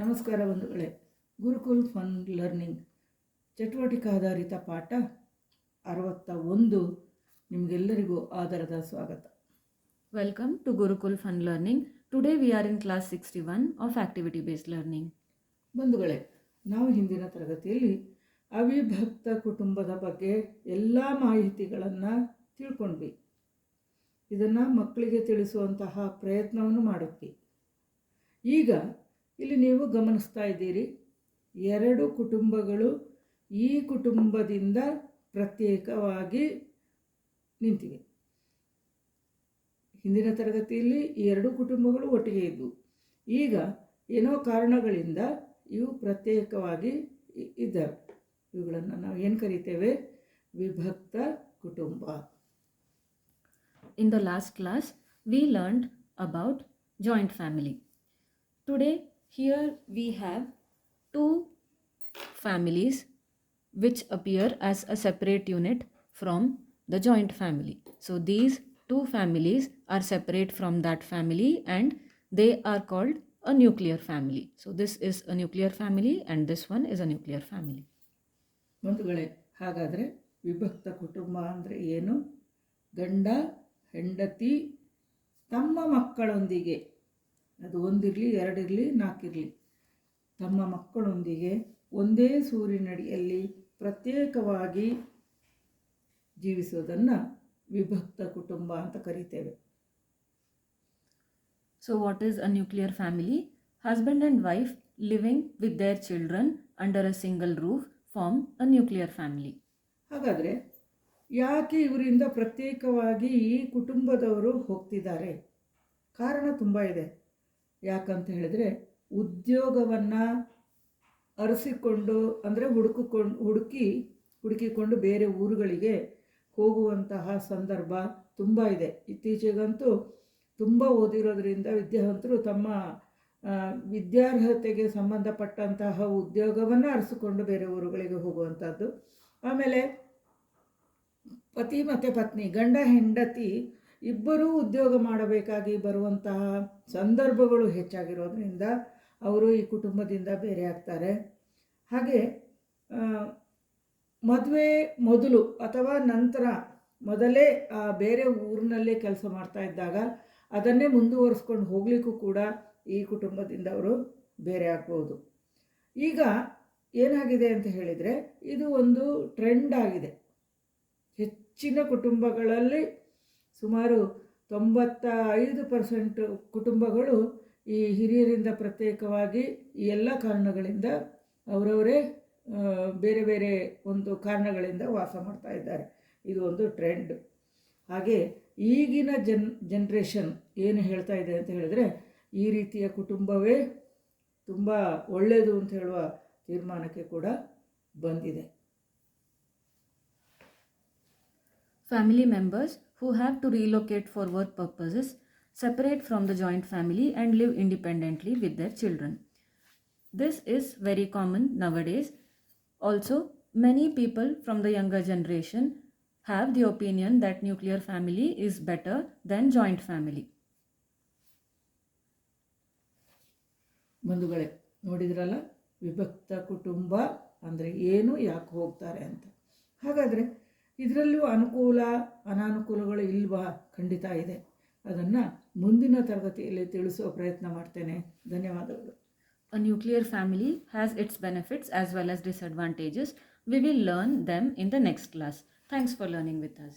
ನಮಸ್ಕಾರ ಬಂಧುಗಳೇ. Gurukul fun learning ಚಟುವಟಿಕಾಧಾರಿತ ಪಾಠ 61 ನಿಮಗೆಲ್ಲರಿಗೂ ಆದರದ ಸ್ವಾಗತ. Welcome to Gurukul Fun Learning. Today we are in class 61 of activity based learning. ಬಂಧುಗಳೇ, ನಾವು ಹಿಂದಿನ ತರಗತಿಯಲ್ಲಿ ಅವಿಭಕ್ತ ಕುಟುಂಬದ ಬಗ್ಗೆ ಎಲ್ಲ ಮಾಹಿತಿಗಳನ್ನು ತಿಳ್ಕೊಂಡ್ವಿ. ಇದನ್ನು ಮಕ್ಕಳಿಗೆ ತಿಳಿಸುವಂತಹ ಪ್ರಯತ್ನವನ್ನು ಮಾಡಿದ್ವಿ. ಈಗ ಇಲ್ಲಿ ನೀವು ಗಮನಿಸ್ತಾ ಇದ್ದೀರಿ, 2 ಕುಟುಂಬಗಳು ಈ ಕುಟುಂಬದಿಂದ ಪ್ರತ್ಯೇಕವಾಗಿ ನಿಂತಿವೆ. ಹಿಂದಿನ ತರಗತಿಯಲ್ಲಿ ಈ 2 ಕುಟುಂಬಗಳು ಒಟ್ಟಿಗೆ ಇದ್ದವು. ಈಗ ಏನೋ ಕಾರಣಗಳಿಂದ ಇವು ಪ್ರತ್ಯೇಕವಾಗಿ ಇದ್ದಾವೆ. ಇವುಗಳನ್ನು ನಾವು ಏನು ಕರಿತೇವೆ? ವಿಭಕ್ತ ಕುಟುಂಬ. In the last class, we learned about joint family. Today, here we have 2 families which appear as a separate unit from the joint family. So, these 2 families are separate from that family and they are called a nuclear family. So, this is a nuclear family and this one is a nuclear family. ಬಂಧುಗಳೇ, ಹಾಗಾದರೆ ವಿಭಕ್ತ ಕುಟುಂಬ ಅಂದರೆ ಏನು? ಗಂಡ ಹೆಂಡತಿ ತಮ್ಮ ಮಕ್ಕಳೊಂದಿಗೆ, ಅದು 1 ಇರಲಿ 2 ಇರಲಿ 4 ಇರಲಿ, ತಮ್ಮ ಮಕ್ಕಳೊಂದಿಗೆ ಒಂದೇ ಸೂರಿನಡಿಯಲ್ಲಿ ಪ್ರತ್ಯೇಕವಾಗಿ ಜೀವಿಸೋದನ್ನು ವಿಭಕ್ತ ಕುಟುಂಬ ಅಂತ ಕರಿತೇವೆ. So what is a nuclear family? Husband and wife living with their children under a single roof form a nuclear family. ಹಾಗಾದರೆ ಯಾಕೆ ಇವರಿಂದ ಪ್ರತ್ಯೇಕವಾಗಿ ಈ ಕುಟುಂಬದವರು ಹೋಗ್ತಿದ್ದಾರೆ? ಕಾರಣ ತುಂಬ ಇದೆ. ಯಾಕಂತ ಹೇಳಿದ್ರೆ, ಉದ್ಯೋಗವನ್ನು ಅರಸಿಕೊಂಡು ಅಂದರೆ ಹುಡುಕಿಕೊಂಡು ಬೇರೆ ಊರುಗಳಿಗೆ ಹೋಗುವಂತಹ ಸಂದರ್ಭ ತುಂಬ ಇದೆ. ಇತ್ತೀಚೆಗಂತೂ ತುಂಬ ಓದಿರೋದ್ರಿಂದ ವಿದ್ಯಾವಂತರು ತಮ್ಮ ವಿದ್ಯಾರ್ಹತೆಗೆ ಸಂಬಂಧಪಟ್ಟಂತಹ ಉದ್ಯೋಗವನ್ನು ಅರಸಿಕೊಂಡು ಬೇರೆ ಊರುಗಳಿಗೆ ಹೋಗುವಂಥದ್ದು. ಆಮೇಲೆ ಪತಿ ಮತ್ತು ಪತ್ನಿ, ಗಂಡ ಹೆಂಡತಿ ಇಬ್ಬರೂ ಉದ್ಯೋಗ ಮಾಡಬೇಕಾಗಿ ಬರುವಂತಹ ಸಂದರ್ಭಗಳು ಹೆಚ್ಚಾಗಿರೋದ್ರಿಂದ ಅವರು ಈ ಕುಟುಂಬದಿಂದ ಬೇರೆ ಆಗ್ತಾರೆ. ಹಾಗೆ ಮದುವೆ ಮೊದಲು ಅಥವಾ ನಂತರ ಮೊದಲೇ ಬೇರೆ ಊರಿನಲ್ಲೇ ಕೆಲಸ ಮಾಡ್ತಾ ಇದ್ದಾಗ ಅದನ್ನೇ ಮುಂದುವರಿಸ್ಕೊಂಡು ಹೋಗಲಿಕ್ಕೂ ಕೂಡ ಈ ಕುಟುಂಬದಿಂದ ಅವರು ಬೇರೆ ಆಗ್ಬೋದು. ಈಗ ಏನಾಗಿದೆ ಅಂತ ಹೇಳಿದರೆ, ಇದು ಒಂದು ಟ್ರೆಂಡ್ ಆಗಿದೆ. ಹೆಚ್ಚಿನ ಕುಟುಂಬಗಳಲ್ಲಿ ಸುಮಾರು 95% ಕುಟುಂಬಗಳು ಈ ಹಿರಿಯರಿಂದ ಪ್ರತ್ಯೇಕವಾಗಿ ಈ ಎಲ್ಲ ಕಾರಣಗಳಿಂದ ಅವರವರೇ ಬೇರೆ ಬೇರೆ ಒಂದು ಕಾರಣಗಳಿಂದ ವಾಸ ಮಾಡ್ತಾ ಇದ್ದಾರೆ. ಇದು ಒಂದು ಟ್ರೆಂಡ್. ಹಾಗೆ ಈಗಿನ ಜನ್ರೇಷನ್ ಏನು ಹೇಳ್ತಾ ಇದೆ ಅಂತ ಹೇಳಿದ್ರೆ, ಈ ರೀತಿಯ ಕುಟುಂಬವೇ ತುಂಬ ಒಳ್ಳೆಯದು ಅಂತ ಹೇಳುವ ತೀರ್ಮಾನಕ್ಕೆ ಕೂಡ ಬಂದಿದೆ. Family members who have to relocate for work purposes separate from the joint family and live independently with their children. This is very common nowadays. Also, many people from the younger generation have the opinion that nuclear family is better than joint family. ಬಂಧುಗಳೇ, ನೋಡಿದ್ರಲ್ಲ ವಿಭಕ್ತ ಕುಟುಂಬ ಅಂದರೆ ಏನು, ಯಾಕೆ ಹೋಗ್ತಾರೆ ಅಂತ. ಹಾಗಾದರೆ ಇದರಲ್ಲೂ ಅನುಕೂಲ ಅನಾನುಕೂಲಗಳು ಇಲ್ವಾ? ಖಂಡಿತ ಇದೆ. ಅದನ್ನು ಮುಂದಿನ ತರಗತಿಯಲ್ಲಿ ತಿಳಿಸುವ ಪ್ರಯತ್ನ ಮಾಡ್ತೇನೆ. ಧನ್ಯವಾದಗಳು. A nuclear family has its benefits as well as disadvantages. We will learn them in the next class. Thanks for learning with us.